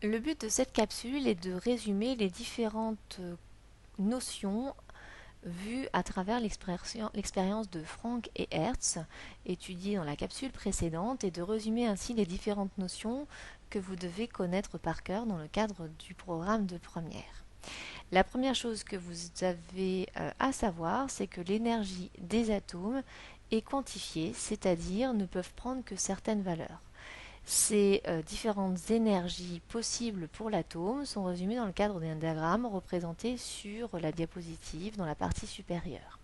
Le but de cette capsule est de résumer les différentes notions vues à travers l'expérience de Frank et Hertz, étudiée dans la capsule précédente, et de résumer ainsi les différentes notions que vous devez connaître par cœur dans le cadre du programme de première. La première chose que vous avez à savoir, c'est que l'énergie des atomes est quantifiée, c'est-à-dire ne peuvent prendre que certaines valeurs. Ces différentes énergies possibles pour l'atome sont résumées dans le cadre d'un diagramme représenté sur la diapositive dans la partie supérieure.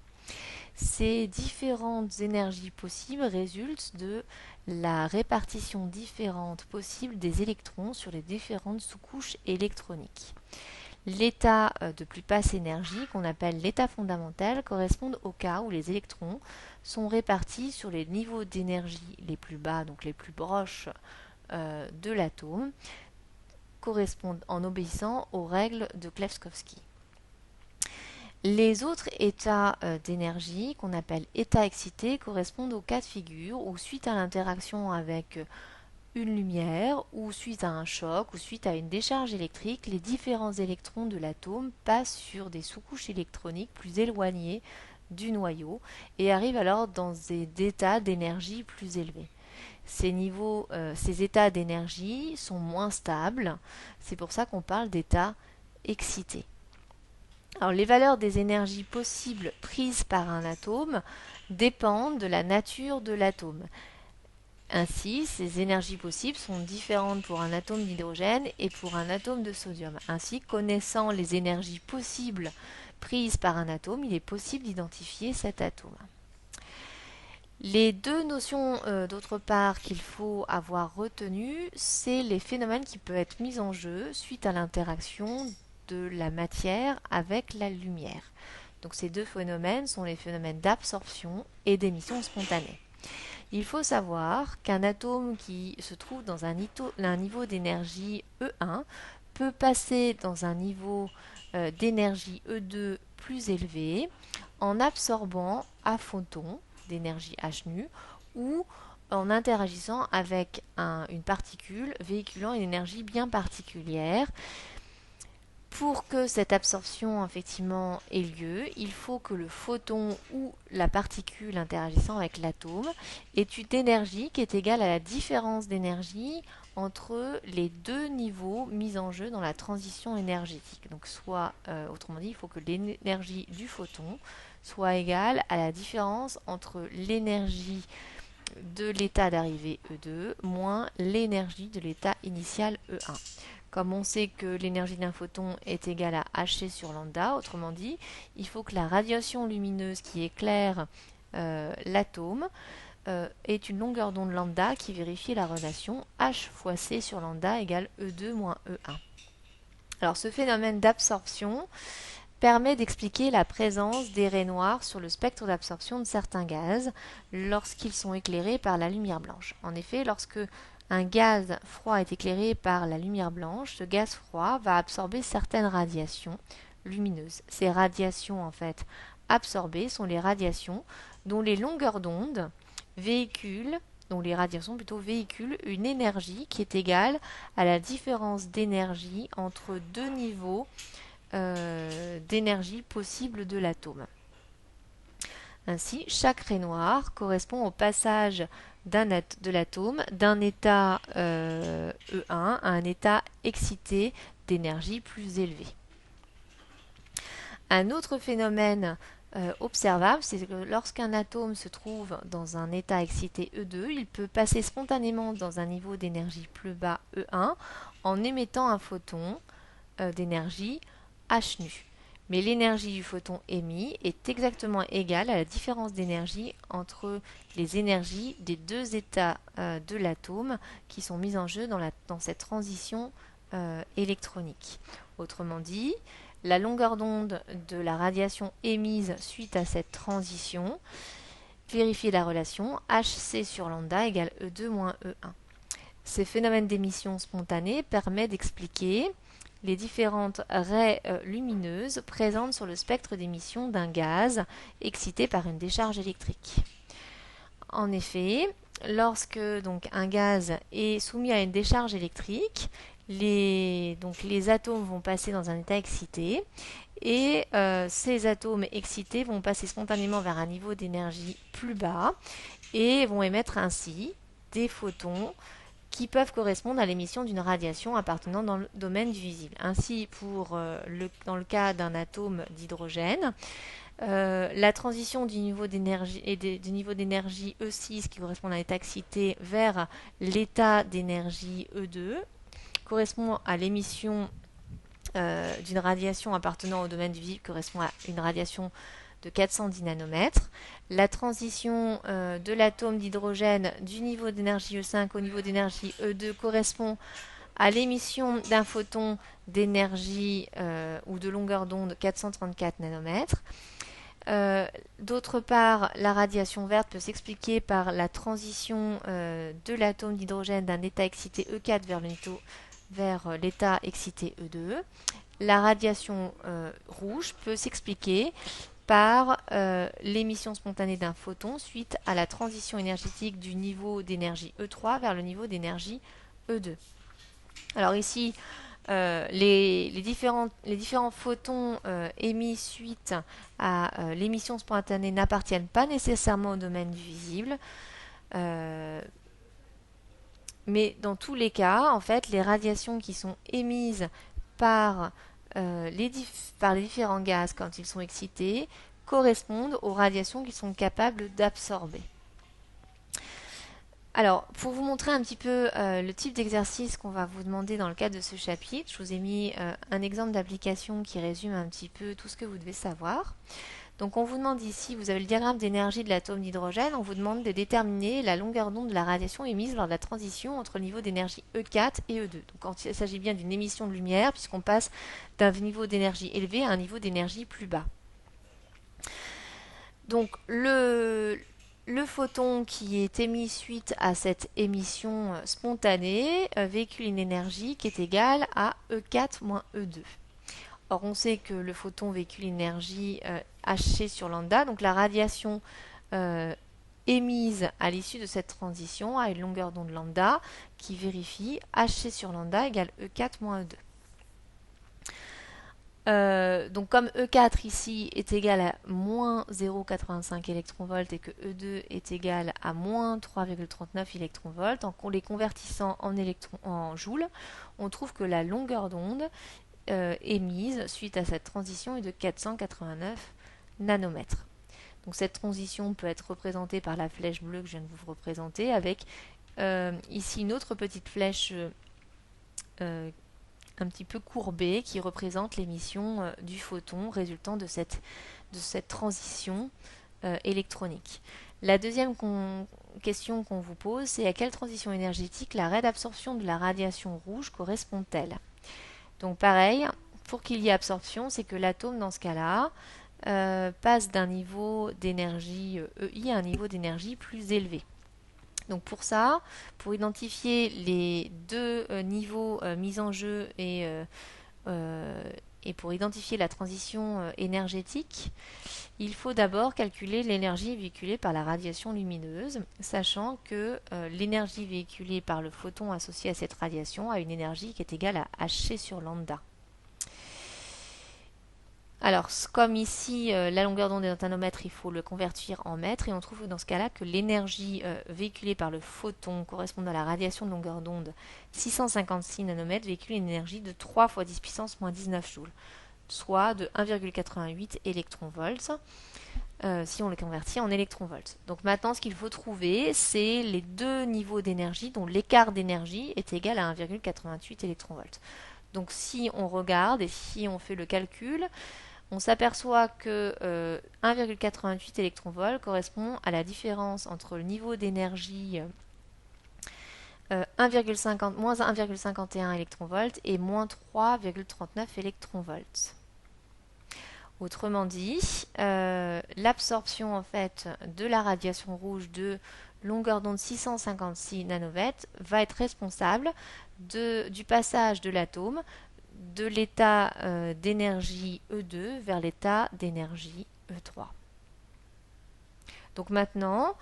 Ces différentes énergies possibles résultent de la répartition différente possible des électrons sur les différentes sous-couches électroniques. L'état de plus basse énergie, qu'on appelle l'état fondamental, correspond au cas où les électrons sont répartis sur les niveaux d'énergie les plus bas, donc les plus proches de l'atome, correspondent en obéissant aux règles de Klevskovsky. Les autres états d'énergie, qu'on appelle états excités, correspondent au cas de figure où, suite à l'interaction avec une lumière, ou suite à un choc, ou suite à une décharge électrique, les différents électrons de l'atome passent sur des sous-couches électroniques plus éloignées du noyau et arrivent alors dans des états d'énergie plus élevés. Ces états d'énergie sont moins stables, c'est pour ça qu'on parle d'états excités. Alors, les valeurs des énergies possibles prises par un atome dépendent de la nature de l'atome. Ainsi, ces énergies possibles sont différentes pour un atome d'hydrogène et pour un atome de sodium. Ainsi, connaissant les énergies possibles prises par un atome, il est possible d'identifier cet atome. Les deux notions d'autre part qu'il faut avoir retenues, c'est les phénomènes qui peuvent être mis en jeu suite à l'interaction de la matière avec la lumière. Donc ces deux phénomènes sont les phénomènes d'absorption et d'émission spontanée. Il faut savoir qu'un atome qui se trouve dans un niveau d'énergie E1 peut passer dans un niveau d'énergie E2 plus élevé en absorbant un photon d'énergie h nu ou en interagissant avec une particule véhiculant une énergie bien particulière. Pour que cette absorption effectivement ait lieu, il faut que le photon ou la particule interagissant avec l'atome ait une énergie qui est égale à la différence d'énergie entre les deux niveaux mis en jeu dans la transition énergétique. Donc autrement dit, il faut que l'énergie du photon soit égale à la différence entre l'énergie de l'état d'arrivée E2 moins l'énergie de l'état initial E1. Comme on sait que l'énergie d'un photon est égale à hc sur lambda, autrement dit, il faut que la radiation lumineuse qui éclaire l'atome ait une longueur d'onde lambda qui vérifie la relation h fois c sur lambda égale E2 moins E1. Alors ce phénomène d'absorption permet d'expliquer la présence des raies noires sur le spectre d'absorption de certains gaz lorsqu'ils sont éclairés par la lumière blanche. En effet, lorsque un gaz froid est éclairé par la lumière blanche, ce gaz froid va absorber certaines radiations lumineuses. Ces radiations en fait absorbées sont les radiations dont les longueurs d'onde véhiculent une énergie qui est égale à la différence d'énergie entre deux niveaux d'énergie possible de l'atome. Ainsi, chaque raie noire correspond au passage de l'atome d'un état E1 à un état excité d'énergie plus élevé. Un autre phénomène observable, c'est que lorsqu'un atome se trouve dans un état excité E2, il peut passer spontanément dans un niveau d'énergie plus bas E1 en émettant un photon d'énergie h nu. Mais l'énergie du photon émis est exactement égale à la différence d'énergie entre les énergies des deux états de l'atome qui sont mis en jeu dans cette transition électronique. Autrement dit, la longueur d'onde de la radiation émise suite à cette transition vérifie la relation hc sur lambda égale E2 moins E1. Ces phénomènes d'émission spontanée permettent d'expliquer les différentes raies lumineuses présentes sur le spectre d'émission d'un gaz excité par une décharge électrique. En effet, lorsque donc un gaz est soumis à une décharge électrique, Donc les atomes vont passer dans un état excité et ces atomes excités vont passer spontanément vers un niveau d'énergie plus bas et vont émettre ainsi des photons qui peuvent correspondre à l'émission d'une radiation appartenant dans le domaine du visible. Ainsi, dans le cas d'un atome d'hydrogène, la transition du niveau d'énergie E6 qui correspond à l'état excité vers l'état d'énergie E2 correspond à l'émission d'une radiation appartenant au domaine du visible, correspond à une radiation de 410 nanomètres. La transition de l'atome d'hydrogène du niveau d'énergie E5 au niveau d'énergie E2 correspond à l'émission d'un photon d'énergie ou de longueur d'onde 434 nanomètres. D'autre part, la radiation verte peut s'expliquer par la transition de l'atome d'hydrogène d'un état excité E4 vers l'état excité E2. La radiation rouge peut s'expliquer par l'émission spontanée d'un photon suite à la transition énergétique du niveau d'énergie E3 vers le niveau d'énergie E2. Alors ici, les différents photons émis suite à l'émission spontanée n'appartiennent pas nécessairement au domaine du visible. Mais dans tous les cas, en fait, les radiations qui sont émises par les différents gaz quand ils sont excités correspondent aux radiations qu'ils sont capables d'absorber. Alors, pour vous montrer un petit peu le type d'exercice qu'on va vous demander dans le cadre de ce chapitre, je vous ai mis un exemple d'application qui résume un petit peu tout ce que vous devez savoir. Donc on vous demande ici, vous avez le diagramme d'énergie de l'atome d'hydrogène, on vous demande de déterminer la longueur d'onde de la radiation émise lors de la transition entre le niveau d'énergie E4 et E2. Donc quand il s'agit bien d'une émission de lumière, puisqu'on passe d'un niveau d'énergie élevé à un niveau d'énergie plus bas. Donc le photon qui est émis suite à cette émission spontanée véhicule une énergie qui est égale à E4 moins E2. Or, on sait que le photon véhicule une énergie hc sur lambda, donc la radiation émise à l'issue de cette transition a une longueur d'onde lambda qui vérifie hc sur lambda égale E4 moins E2. Donc comme E4 ici est égal à moins 0,85 électronvolts et que E2 est égal à moins 3,39 électronvolts, en les convertissant en joules, on trouve que la longueur d'onde émise suite à cette transition est de 489 nanomètres. Donc cette transition peut être représentée par la flèche bleue que je viens de vous représenter avec ici une autre petite flèche un petit peu courbée qui représente l'émission du photon résultant de cette transition électronique. La deuxième question qu'on vous pose, c'est à quelle transition énergétique la raie d'absorption de la radiation rouge correspond-elle? Donc pareil, pour qu'il y ait absorption, c'est que l'atome dans ce cas-là passe d'un niveau d'énergie EI à un niveau d'énergie plus élevé. Donc pour ça, pour identifier les deux niveaux mis en jeu et pour identifier la transition énergétique, il faut d'abord calculer l'énergie véhiculée par la radiation lumineuse, sachant que l'énergie véhiculée par le photon associé à cette radiation a une énergie qui est égale à hc sur lambda. Alors, comme ici, la longueur d'onde est un nanomètre, il faut le convertir en mètres, et on trouve dans ce cas-là que l'énergie véhiculée par le photon correspondant à la radiation de longueur d'onde 656 nanomètres véhicule une énergie de 3 fois 10 puissance moins 19 joules, soit de 1,88 électronvolts, si on le convertit en électronvolts. Donc maintenant, ce qu'il faut trouver, c'est les deux niveaux d'énergie dont l'écart d'énergie est égal à 1,88 électronvolts. Donc si on regarde et si on fait le calcul, on s'aperçoit que 1,88 électronvolts correspond à la différence entre le niveau d'énergie moins 1,51 électronvolts et moins 3,39 électronvolts. Autrement dit, l'absorption en fait de la radiation rouge de longueur d'onde 656 nanomètres va être responsable du passage de l'atome de l'état d'énergie E2 vers l'état d'énergie E3. Donc maintenant,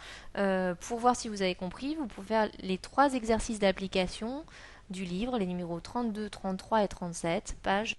pour voir si vous avez compris, vous pouvez faire les trois exercices d'application du livre, les numéros 32, 33 et 37, page